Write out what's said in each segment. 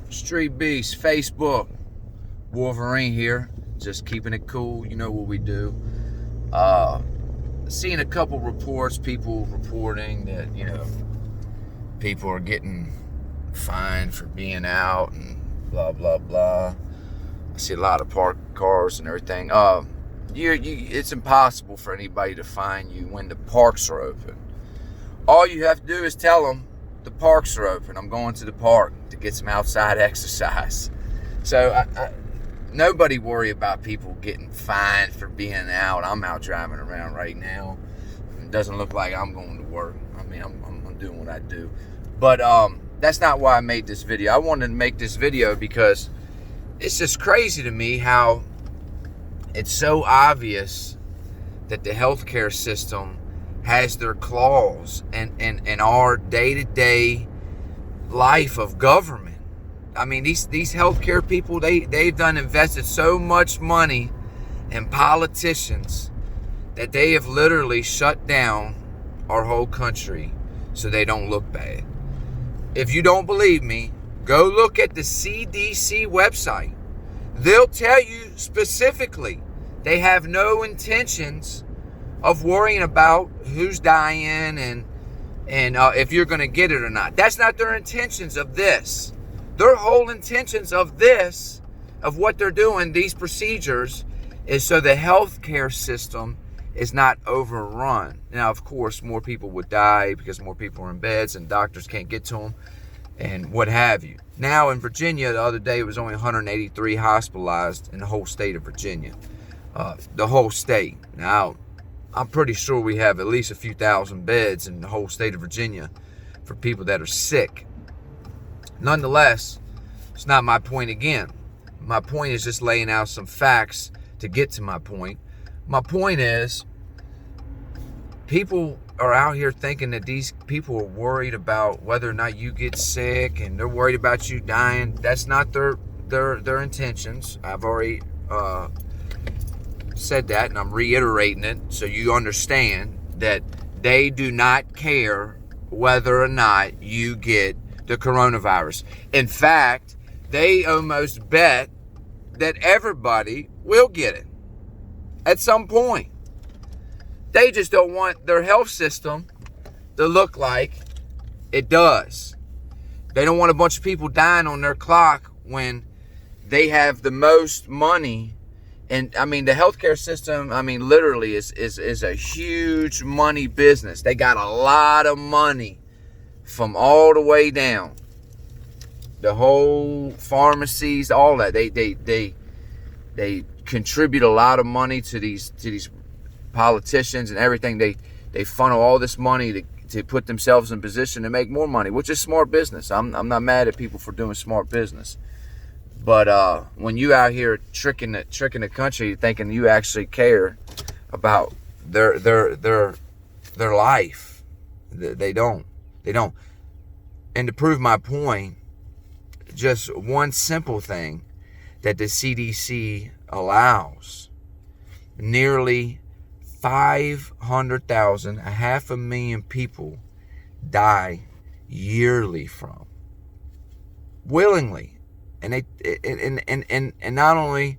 Street Beast, Facebook, Wolverine here, just keeping it cool. You know what we do. Uh, Seeing a couple reports, people reporting that people are getting fined for being out and blah blah blah. I see a lot of parked cars and everything. It's impossible for anybody to fine you when the parks are open. All you have to do is tell them the parks are open. I'm going to the park to get some outside exercise. So nobody worry about people getting fined for being out. I'm out driving around right now. It doesn't look like I'm going to work. I mean, I'm doing what I do. But that's not why I made this video. I wanted to make this video because it's just crazy to me how it's so obvious that the healthcare system has their claws in our day-to-day life of government. I mean, these healthcare people, they've done invested so much money in politicians that they have literally shut down our whole country so they don't look bad. If you don't believe me, go look at the CDC website. They'll tell you specifically they have no intentions of worrying about who's dying and if you're going to get it or not. That's not their intentions of this. Their whole intentions of this, of what they're doing, these procedures, is so the healthcare system is not overrun. Now, of course, more people would die because more people are in beds and doctors can't get to them and what have you. Now in Virginia, the other day, it was only 183 hospitalized in the whole state of Virginia. The whole state. Now, I'm pretty sure we have at least a few thousand beds in the whole state of Virginia for people that are sick. Nonetheless, it's not my point again. My point is just laying out some facts to get to my point. My point is, people are out here thinking that these people are worried about whether or not you get sick and they're worried about you dying. That's not their intentions. I've already said that, and I'm reiterating it so you understand that they do not care whether or not you get the coronavirus. In fact, they almost bet that everybody will get it at some point. They just don't want their health system to look like it does. They don't want a bunch of people dying on their clock when they have the most money. And I mean, the healthcare system, I mean, literally is a huge money business. They got a lot of money from all the way down. The whole pharmacies, all that. They contribute a lot of money to these politicians and everything. They funnel all this money to put themselves in position to make more money, which is smart business. I'm not mad at people for doing smart business. But when you out here tricking the country, thinking you actually care about their life, they don't. And to prove my point, just one simple thing that the CDC allows: nearly 500,000, 500,000 people die yearly from, willingly. And and not only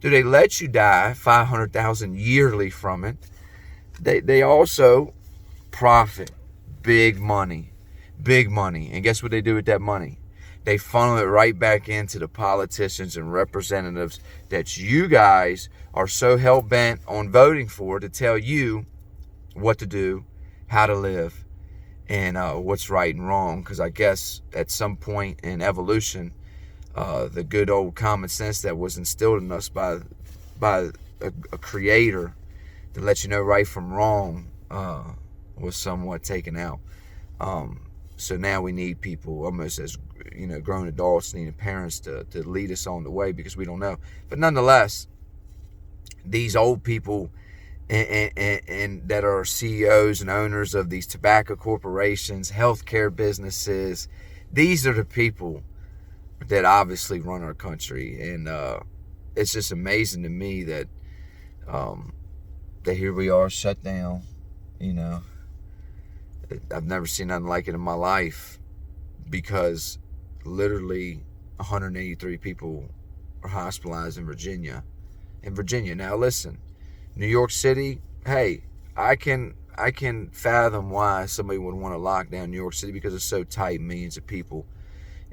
do they let you die 500,000 yearly from it, they also profit big money. And guess what they do with that money? They funnel it right back into the politicians and representatives that you guys are so hell-bent on voting for to tell you what to do, how to live, and what's right and wrong. Because I guess at some point in evolution, the good old common sense that was instilled in us by a creator to let you know right from wrong was somewhat taken out. So now we need people almost as grown adults needing parents to lead us on the way, because we don't know. But nonetheless, these old people and that are CEOs and owners of these tobacco corporations, healthcare businesses, these are the people that obviously run our country. And it's just amazing to me that here we are shut down. I've never seen nothing like it in my life, because literally 183 people are hospitalized in Virginia. Now listen, New York City, hey, I can fathom why somebody would want to lock down New York City because it's so tight, millions of people,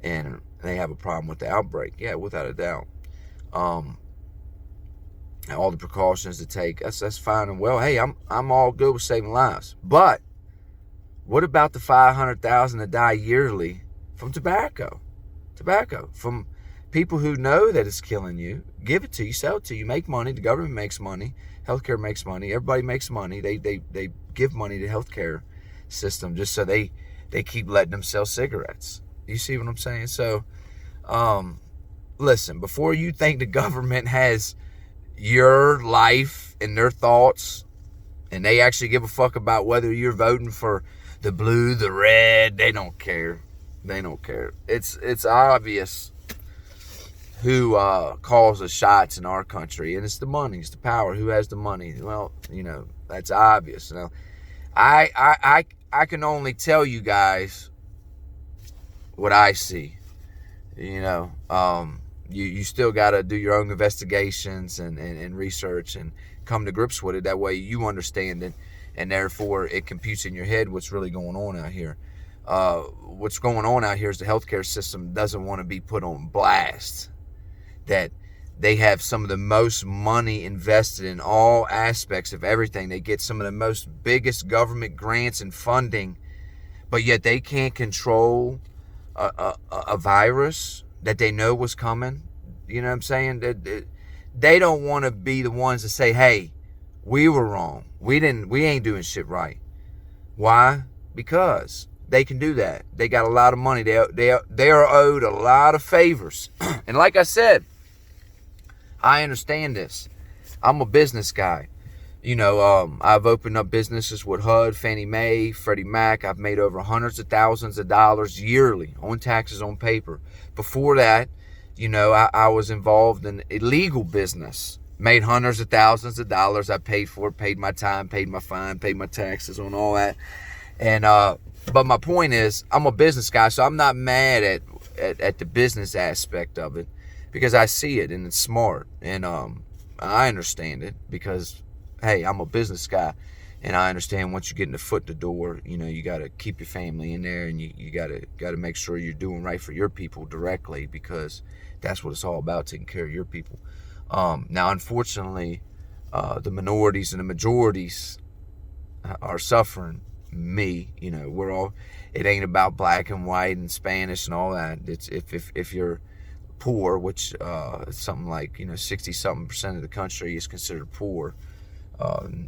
and they have a problem with the outbreak. Yeah, without a doubt. All the precautions to take, that's fine and well. Hey, I'm all good with saving lives. But what about the 500,000 that die yearly from tobacco? From people who know that it's killing you, give it to you, sell it to you, make money. The government makes money. Healthcare makes money. Everybody makes money. They give money to the healthcare system just so they keep letting them sell cigarettes. You see what I'm saying? So, listen, before you think the government has your life and their thoughts, and they actually give a fuck about whether you're voting for the blue, the red, they don't care. It's obvious who calls the shots in our country, and it's the money, it's the power. Who has the money? Well, that's obvious. Now, I can only tell you guys what I see. You still got to do your own investigations and research and come to grips with it. That way you understand it, and therefore it computes in your head what's really going on out here. What's going on out here is the healthcare system doesn't want to be put on blast. That they have some of the most money invested in all aspects of everything. They get some of the most biggest government grants and funding, but yet they can't control a virus that they know was coming. You know what I'm saying? They don't want to be the ones to say, hey, we were wrong. We ain't doing shit right. Why? Because they can do that. They got a lot of money. They are owed a lot of favors. And like I said, I understand this. I'm a business guy. I've opened up businesses with HUD, Fannie Mae, Freddie Mac. I've made over hundreds of thousands of dollars yearly on taxes on paper. Before that, I was involved in illegal business. Made hundreds of thousands of dollars. I paid for it, paid my time, paid my fine, paid my taxes on all that. And but my point is, I'm a business guy, so I'm not mad at the business aspect of it, because I see it and it's smart, and I understand it because, hey, I'm a business guy, and I understand once you get the foot in the door, you got to keep your family in there, and you got to make sure you're doing right for your people directly, because that's what it's all about, taking care of your people. Now, unfortunately, the minorities and the majorities are suffering. We're all. It ain't about black and white and Spanish and all that. It's if you're poor, which something like 60-something% of the country is considered poor,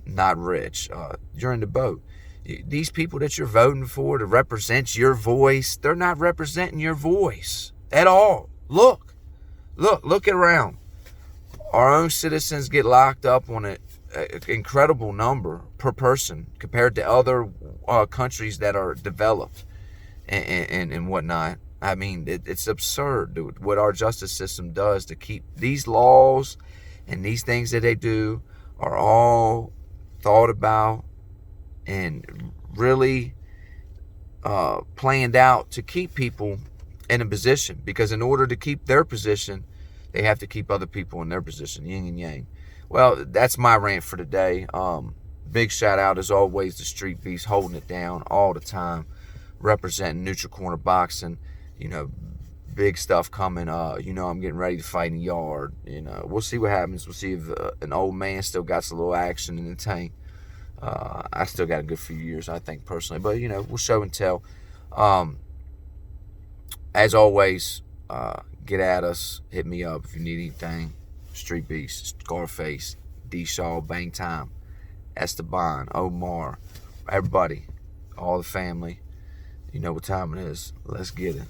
not rich. You're in the boat. These people that you're voting for to represent your voice, they're not representing your voice at all. Look it around. Our own citizens get locked up on an incredible number per person compared to other countries that are developed and whatnot. I mean, it's absurd, dude, what our justice system does to keep these laws and these things that they do are all thought about and really planned out to keep people in a position, because in order to keep their position, they have to keep other people in their position, yin and yang. Well, that's my rant for today. Big shout out, as always, to Street Beast, holding it down all the time, representing Neutral Corner Boxing. Big stuff coming. I'm getting ready to fight in the yard. We'll see what happens. We'll see if an old man still got some little action in the tank. I still got a good few years, I think, personally. But, we'll show and tell. As always, get at us. Hit me up if you need anything. Street Beast, Scarface, D. Shaw, Bang Time, Esteban, Omar, everybody, all the family. You know what time it is. Let's get it.